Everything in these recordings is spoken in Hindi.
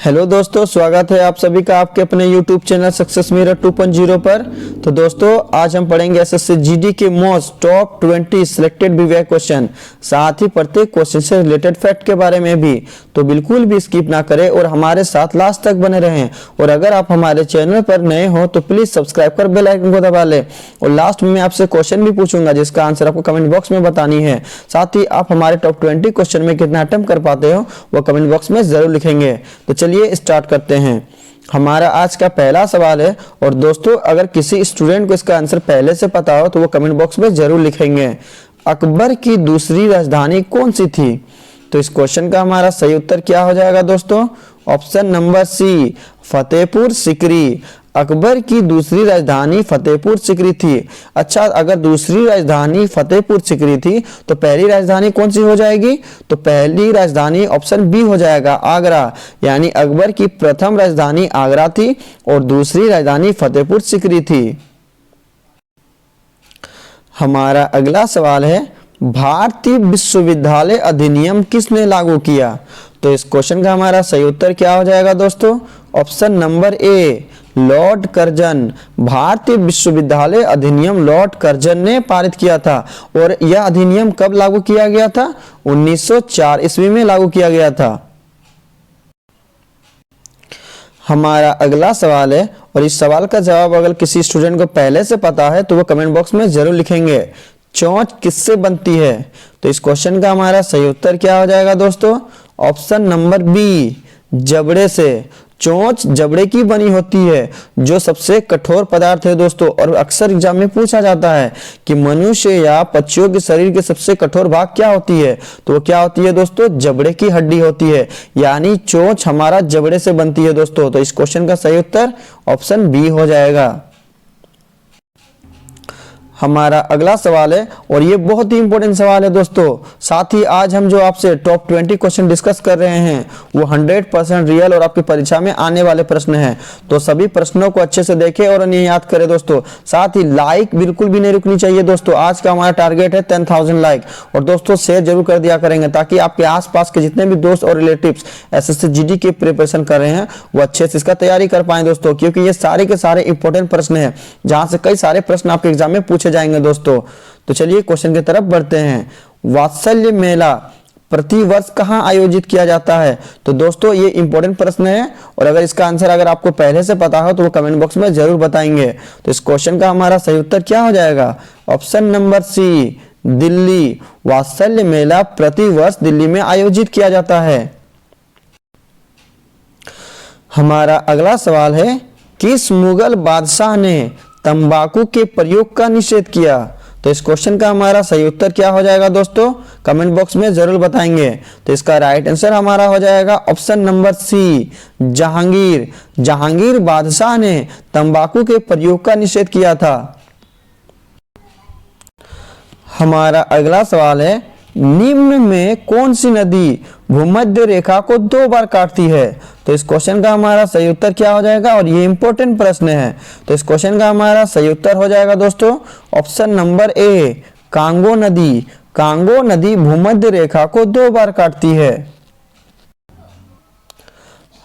हेलो दोस्तों, स्वागत है आप सभी का आपके अपने YouTube चैनल सक्सेस मिरर 2.0 पर। तो दोस्तों आज हम पढ़ेंगे एसएससी जीडी के most top 20 selected VVI question, साथ ही प्रत्येक क्वेश्चन से रिलेटेड फैक्ट के बारे में भी। तो बिल्कुल भी स्किप ना करें और हमारे साथ लास्ट तक बने रहें। और अगर आप हमारे चैनल पर नए हो तो प्लीज सब्सक्राइब कर बेल आइकन को दबा लें। और लास्ट में मैं आपसे क्वेश्चन भी पूछूंगा जिसका आंसर आपको कमेंट बॉक्स में बतानी है। साथ ही आप हमारे टॉप 20 क्वेश्चन में कितना अटेम्प्ट कर पाते हो वो कमेंट बॉक्स में जरूर लिखेंगे। तो चलिए स्टार्ट करते हैं। हमारा आज का पहला सवाल है और दोस्तों अगर किसी स्टूडेंट को इसका आंसर पहले से पता हो तो वो कमेंट बॉक्स में जरूर लिखेंगे। अकबर की दूसरी राजधानी कौन सी थी? तो इस क्वेश्चन का हमारा सही उत्तर क्या हो जाएगा दोस्तों? Option number C, Fatehpur Sikri. Akbar की दूसरी राजधानी फतेहपुर सिकरी थी। अच्छा, अगर दूसरी राजधानी फतेहपुर सिकरी थी तो पहली राजधानी कौन सी हो जाएगी? तो पहली राजधानी ऑप्शन बी हो जाएगा, आगरा। यानी अकबर की प्रथम राजधानी आगरा थी और दूसरी राजधानी फतेहपुर सिकरी थी। हमारा अगला सवाल है, भारतीय विश्वविद्यालय अधिनियम किसने लागू किया? तो इस क्वेश्चन का हमारा सही उत्तर क्या हो जाएगा दोस्तों? ऑप्शन नंबर ए, लॉर्ड कर्जन। भारतीय विश्वविद्यालय अधिनियम लॉर्ड कर्जन ने पारित किया था। और यह अधिनियम कब लागू किया गया था? 1904 ईस्वी में लागू किया गया था। हमारा अगला सवाल है और इस सवाल का जवाब अगर किसी स्टूडेंट को पहले से पता है तो वो कमेंट बॉक्स में जरूर लिखेंगे। चोंच किससे बनती है? तो इस क्वेश्चन का हमारा सही उत्तर क्या हो जाएगा दोस्तों? ऑप्शन नंबर बी, जबड़े से। चोंच जबड़े की बनी होती है जो सबसे कठोर पदार्थ है दोस्तों। और अक्सर एग्जाम में पूछा जाता है कि मनुष्य या पक्षियों के शरीर के सबसे कठोर भाग क्या होती है? तो वो क्या होती है दोस्तों? जबड़े की हड्डी होती है। यानी चोंच हमारा जबड़े से बनती है दोस्तों। तो इस क्वेश्चन का सही उत्तर ऑप्शन बी हो जाएगा। हमारा अगला सवाल है और ये बहुत ही इंपॉर्टेंट सवाल है दोस्तों। साथ ही आज हम जो आपसे टॉप 20 क्वेश्चन डिस्कस कर रहे हैं वो 100% रियल और आपकी परीक्षा में आने वाले प्रश्न हैं। तो सभी प्रश्नों को अच्छे से देखें और उन्हें याद करें दोस्तों। साथ ही लाइक बिल्कुल भी नहीं रुकनी चाहिए दोस्तों। आज का हमारा टारगेट है 10,000 लाइक। और दोस्तों शेयर जरूर कर दिया करेंगे ताकि आपके आसपास के जितने भी दोस्त और रिलेटिव्स एसएससी जीडी की प्रिपरेशन कर रहे हैं वो अच्छे से इसका तैयारी कर पाए दोस्तों। क्योंकि ये सारे के सारे इंपॉर्टेंट प्रश्न है जहां से कई सारे प्रश्न आपके एग्जाम में पूछे जाएंगे दोस्तों। तो चलिए क्वेश्चन की तरफ बढ़ते हैं। वात्सल्य मेला प्रति वर्ष कहां आयोजित किया जाता है? तो दोस्तों ये इंपॉर्टेंट प्रश्न है और अगर इसका आंसर अगर आपको पहले से पता हो तो वो कमेंट बॉक्स में जरूर बताएंगे। तो इस क्वेश्चन का हमारा सही उत्तर क्या हो जाएगा? Option number C, Delhi. वात्सल्य मेला प्रति वर्ष दिल्ली में आयोजित किया जाता है। हमारा अगला सवाल है, किस मुगल बादशाह ने तंबाकू के प्रयोग का निषेध किया? तो इस क्वेश्चन का हमारा सही उत्तर क्या हो जाएगा दोस्तों? कमेंट बॉक्स में जरूर बताएंगे। तो इसका राइट आंसर हमारा हो जाएगा option number C, Jahangir. Jahangir बादशाह ने तंबाकू के प्रयोग का निषेध किया था। हमारा अगला सवाल है, निम्न में कौन सी नदी भूमध्य रेखा को 2 बार काटती है? तो इस क्वेश्चन का हमारा सही उत्तर क्या हो जाएगा? और ये इंपॉर्टेंट प्रश्न है। तो इस क्वेश्चन का हमारा सही उत्तर हो जाएगा दोस्तों ऑप्शन नंबर ए, कांगो नदी। कांगो नदी भूमध्य रेखा को 2 बार काटती है।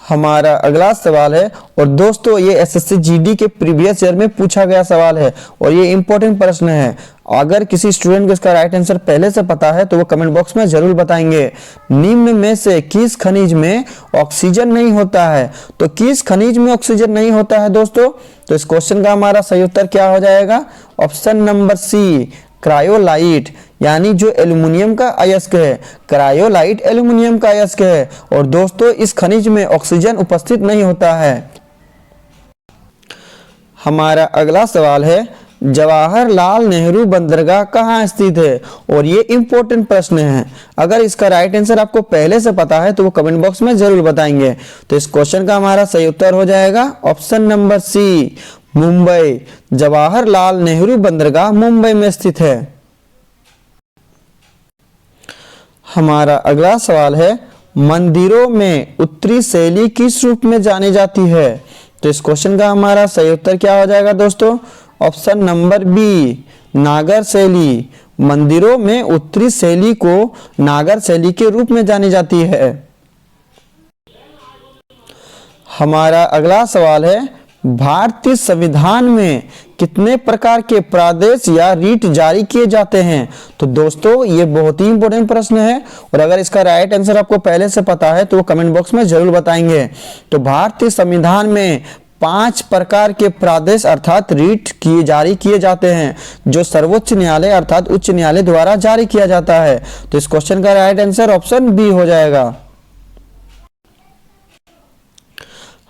हमारा अगला सवाल है और दोस्तों ये एसएससी जीडी के प्रीवियस ईयर में पूछा गया सवाल है और ये इंपॉर्टेंट प्रश्न है। अगर किसी स्टूडेंट को इसका राइट आंसर पहले से पता है तो वो कमेंट बॉक्स में जरूर बताएंगे। निम्न में से किस खनिज में ऑक्सीजन नहीं होता है? तो किस खनिज में ऑक्सीजन नहीं होता है दोस्तों? तो इस क्वेश्चन का हमारा सही उत्तर क्या हो जाएगा? Option number C, cryolite. यानी जो एल्युमिनियम का अयस्क है, क्रायोलाइट एल्युमिनियम का अयस्क है। और दोस्तों इस खनिज में ऑक्सीजन उपस्थित नहीं होता है। हमारा अगला सवाल है, जवाहरलाल नेहरू बंदरगाह कहाँ स्थित है? और ये इंपॉर्टेंट प्रश्न है। अगर इसका राइट आंसर आपको पहले से पता है तो वो कमेंट बॉक्स में जरूर बताएंगे। तो इस क्वेश्चन का हमारा सही उत्तर हो जाएगा option number C, Mumbai. Jawaharlal Nehru बंदरगाह मुंबई में स्थित है। हमारा अगला सवाल है, मंदिरों में उत्तरी शैली किस रूप में जानी जाती है? तो इस क्वेश्चन का हमारा सही उत्तर क्या हो जाएगा दोस्तों? ऑप्शन नंबर बी, नागर शैली। मंदिरों में उत्तरी शैली को नागर शैली के रूप में जानी जाती है। हमारा अगला सवाल है, भारतीय संविधान में कितने प्रकार के प्रादेश या रीट जारी किए जाते हैं? तो दोस्तों ये बहुत ही इंपॉर्टेंट प्रश्न है, और अगर इसका राइट आंसर आपको पहले से पता है तो वो कमेंट बॉक्स में जरूर बताएंगे। तो भारतीय संविधान में 5 प्रकार के प्रादेश अर्थात रीट जारी किए जाते हैं, जो सर्वोच्च न्यायालय अर्थात उच्च न्यायालय द्वारा जारी किया जाता है। तो इस क्वेश्चन का राइट आंसर ऑप्शन बी हो जाएगा।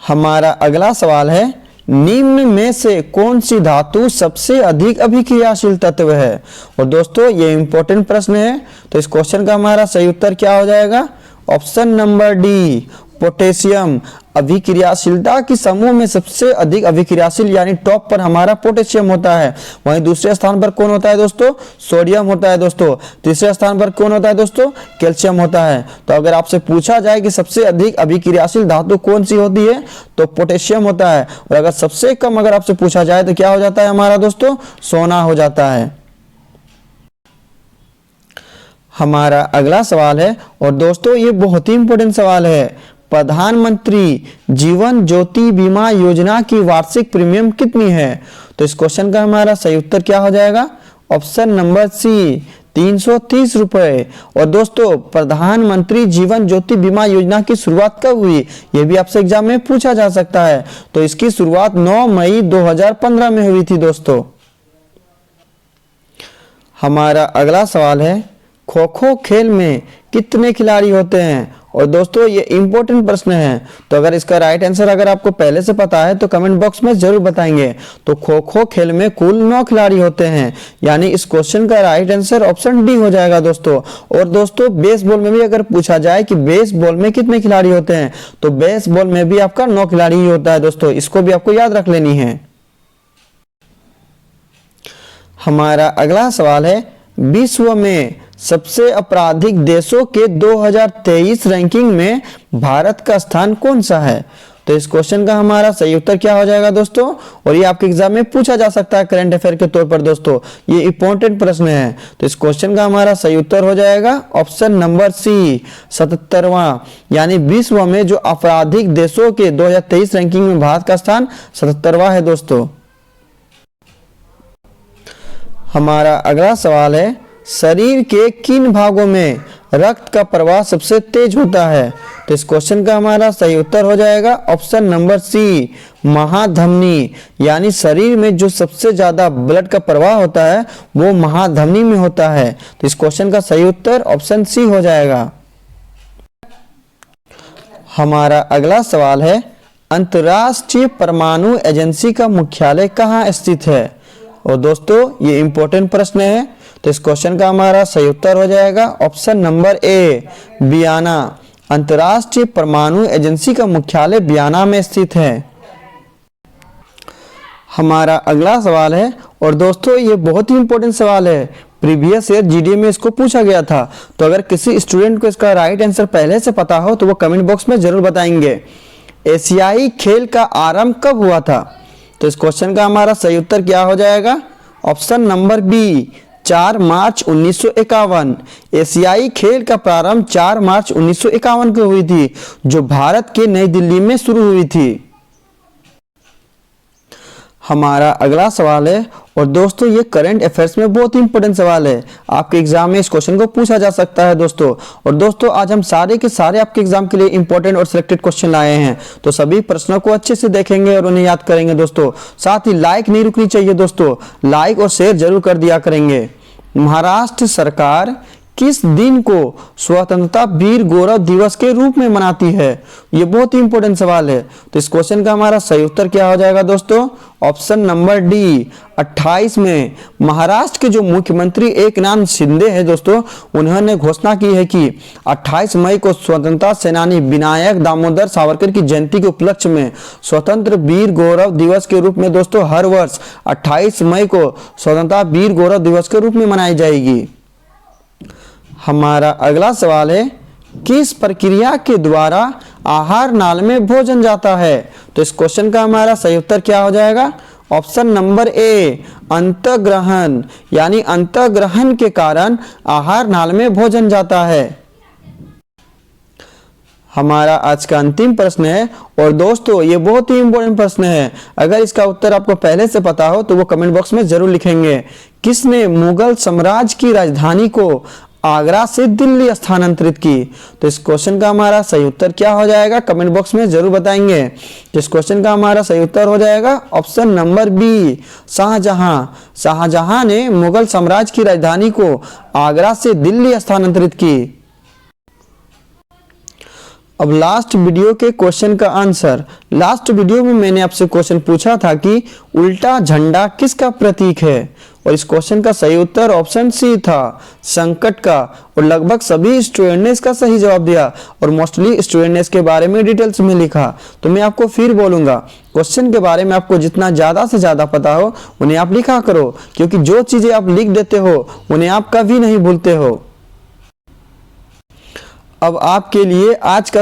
हमारा अगला सवाल है, निम्न में से कौन सी धातु सबसे अधिक अभिक्रियाशील तत्व है? और दोस्तों ये इंपॉर्टेंट प्रश्न है, तो इस क्वेश्चन का हमारा सही उत्तर क्या हो जाएगा? Option number D, potassium. अभिक्रियाशीलता की समूह में सबसे अधिक अभिक्रियाशील यानी टॉप पर हमारा पोटेशियम होता है। वहीं दूसरे स्थान पर कौन होता है दोस्तों? सोडियम होता है दोस्तों। तीसरे स्थान पर कौन होता है दोस्तों? कैल्शियम होता है। तो अगर आपसे पूछा जाए कि सबसे अधिक अभिक्रियाशील धातु कौन सी होती है, तो पोटेशियम होता है। और अगर सबसे कम अगर आपसे पूछा जाए तो क्या हो जाता है हमारा दोस्तों? सोना हो जाता है। हमारा अगला सवाल है, और दोस्तों ये बहुत ही इंपॉर्टेंट सवाल है, प्रधानमंत्री जीवन ज्योति बीमा योजना की वार्षिक प्रीमियम कितनी है? तो इस क्वेश्चन का हमारा सही उत्तर क्या हो जाएगा? ऑप्शन नंबर सी, 330 रुपए। और दोस्तों प्रधानमंत्री जीवन ज्योति बीमा योजना की शुरुआत कब हुई, यह भी आपसे एग्जाम में पूछा जा सकता है। तो इसकी शुरुआत 9 मई 2015 में हुई थी दोस्तों। हमारा अगला सवाल है, खो खो खेल में कितने खिलाड़ी होते हैं? और दोस्तों ये इंपॉर्टेंट प्रश्न है, तो अगर इसका राइट आंसर अगर आपको पहले से पता है तो कमेंट बॉक्स में जरूर बताएंगे। तो खो खो खेल में कुल 9 खिलाड़ी होते हैं, यानी इस क्वेश्चन का राइट आंसर ऑप्शन डी हो जाएगा दोस्तों। और दोस्तों बेसबॉल में भी अगर पूछा जाए कि बेसबॉल में कितने खिलाड़ी होते हैं, तो बेसबॉल में भी आपका 9 खिलाड़ी ही होता है दोस्तों, इसको भी आपको याद रख लेनी है। हमारा अगला सवाल है, विश्व में सबसे आपराधिक देशों के 2023 रैंकिंग में भारत का स्थान कौन सा है? तो इस क्वेश्चन का हमारा सही उत्तर क्या हो जाएगा दोस्तों? और ये आपके एग्जाम में पूछा जा सकता है करंट अफेयर के तौर पर दोस्तों, ये इंपॉर्टेंट प्रश्न है। तो इस क्वेश्चन का हमारा सही उत्तर हो जाएगा ऑप्शन नंबर सी, 77वां। यानी विश्व में जो आपराधिक देशों के 2023 रैंकिंग में भारत का स्थान 77वां है दोस्तों। हमारा अगला सवाल है, शरीर के किन भागों में रक्त का प्रवाह सबसे तेज होता है? तो इस क्वेश्चन का हमारा सही उत्तर हो जाएगा ऑप्शन नंबर सी, महाधमनी। यानी शरीर में जो सबसे ज्यादा ब्लड का प्रवाह होता है वो महाधमनी में होता है। तो इस क्वेश्चन का सही उत्तर ऑप्शन सी हो जाएगा। हमारा अगला सवाल है, अंतर्राष्ट्रीय परमाणु एजेंसी का मुख्यालय कहाँ स्थित है? और दोस्तों ये इंपॉर्टेंट प्रश्न है, तो इस क्वेश्चन का हमारा सही उत्तर हो जाएगा ऑप्शन नंबर ए, वियना। अंतर्राष्ट्रीय परमाणु एजेंसी का मुख्यालय वियना में स्थित है। हमारा अगला सवाल है, और दोस्तों ये बहुत ही इंपॉर्टेंट सवाल है, प्रीवियस ईयर जीडी में इसको पूछा गया था। तो अगर किसी स्टूडेंट को इसका राइट आंसर पहले से पता हो तो वो कमेंट बॉक्स में जरूर बताएंगे। एशियाई खेल का आरंभ कब हुआ था? तो इस क्वेश्चन का हमारा सही उत्तर क्या हो जाएगा? ऑप्शन नंबर बी, 4 मार्च 1951। एशियाई खेल का प्रारंभ 4 मार्च 1951 को हुई थी, जो भारत के नई दिल्ली में शुरू हुई थी। हमारा अगला सवाल है, और दोस्तों ये करंट अफेयर्स में बहुत ही इंपॉर्टेंट सवाल है, आपके एग्जाम में इस क्वेश्चन को पूछा जा सकता है दोस्तों। और दोस्तों आज हम सारे के सारे आपके एग्जाम के लिए इंपॉर्टेंट और सिलेक्टेड क्वेश्चन लाए हैं, तो सभी प्रश्नों को अच्छे से देखेंगे और उन्हें याद करेंगे दोस्तों। साथ ही लाइक नहीं रुकनी चाहिए दोस्तों, लाइक और शेयर जरूर कर दिया करेंगे। महाराष्ट्र सरकार किस दिन को स्वतंत्रता वीर गौरव दिवस के रूप में मनाती है? ये बहुत ही इंपॉर्टेंट सवाल है। तो इस क्वेश्चन का हमारा सही उत्तर क्या हो जाएगा दोस्तों? ऑप्शन नंबर डी, 28 में। महाराष्ट्र के जो मुख्यमंत्री एकनाथ शिंदे हैं दोस्तों, उन्होंने घोषणा की है कि 28 मई को स्वतंत्रता सेनानी विनायक दामोदर सावरकर की जयंती के उपलक्ष्य में स्वतंत्र वीर गौरव दिवस के रूप में दोस्तों हर वर्ष 28 मई को स्वतंत्रता वीर गौरव दिवस के रूप में मनाई जाएगी। हमारा अगला सवाल है, किस प्रक्रिया के द्वारा आहार नाल में भोजन जाता है? तो इस क्वेश्चन का हमारा सही उत्तर क्या हो जाएगा? ऑप्शन नंबर ए, अंतःग्रहण। यानी अंतःग्रहण के कारण आहार नाल में भोजन जाता है। हमारा आज का अंतिम प्रश्न है और दोस्तों ये बहुत ही इंपॉर्टेंट प्रश्न है। अगर इसका उत्तर आपको पहले से पता हो तो वो कमेंट बॉक्स में जरूर लिखेंगे। किसने मुगल साम्राज्य की राजधानी को आगरा से दिल्ली स्थानांतरित की? तो इस क्वेश्चन का हमारा सही उत्तर क्या हो जाएगा, कमेंट बॉक्स में जरूर बताएंगे। तो इस क्वेश्चन का हमारा सही उत्तर हो जाएगा option number B, Shahjahan. Shahjahan ने मुगल साम्राज्य की राजधानी को आगरा से दिल्ली स्थानांतरित की। अब लास्ट वीडियो के क्वेश्चन का आंसर। लास्ट वीडियो में मैंने आपसे क्वेश्चन पूछा था कि उल्टा झंडा किसका प्रतीक है, और इस क्वेश्चन का सही उत्तर ऑप्शन सी था, संकट का। और लगभग सभी स्टूडेंट ने इसका सही जवाब दिया और मोस्टली स्टूडेंट ने इसके बारे में डिटेल्स में लिखा। तो मैं आपको फिर बोलूंगा, क्वेश्चन के बारे में आपको जितना ज्यादा से ज्यादा पता हो उन्हें आप लिखा करो, क्योंकि जो चीजें आप लिख देते हो उन्हें आप कभी नहीं भूलते हो। अब आपके लिए आज का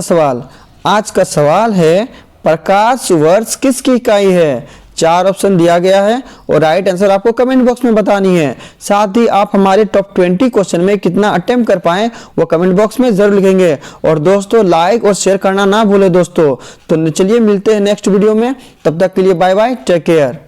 सवाल है, प्रकाश वर्ष किसकी इकाई है? 4 ऑप्शन दिया गया है और राइट आंसर आपको कमेंट बॉक्स में बतानी है। साथ ही आप हमारे टॉप 20 क्वेश्चन में कितना अटेम्प्ट कर पाए वो कमेंट बॉक्स में जरूर लिखेंगे। और दोस्तों लाइक और शेयर करना ना भूले दोस्तों। तो चलिए मिलते हैं नेक्स्ट वीडियो में, तब तक के लिए बाय बाय, टेक केयर।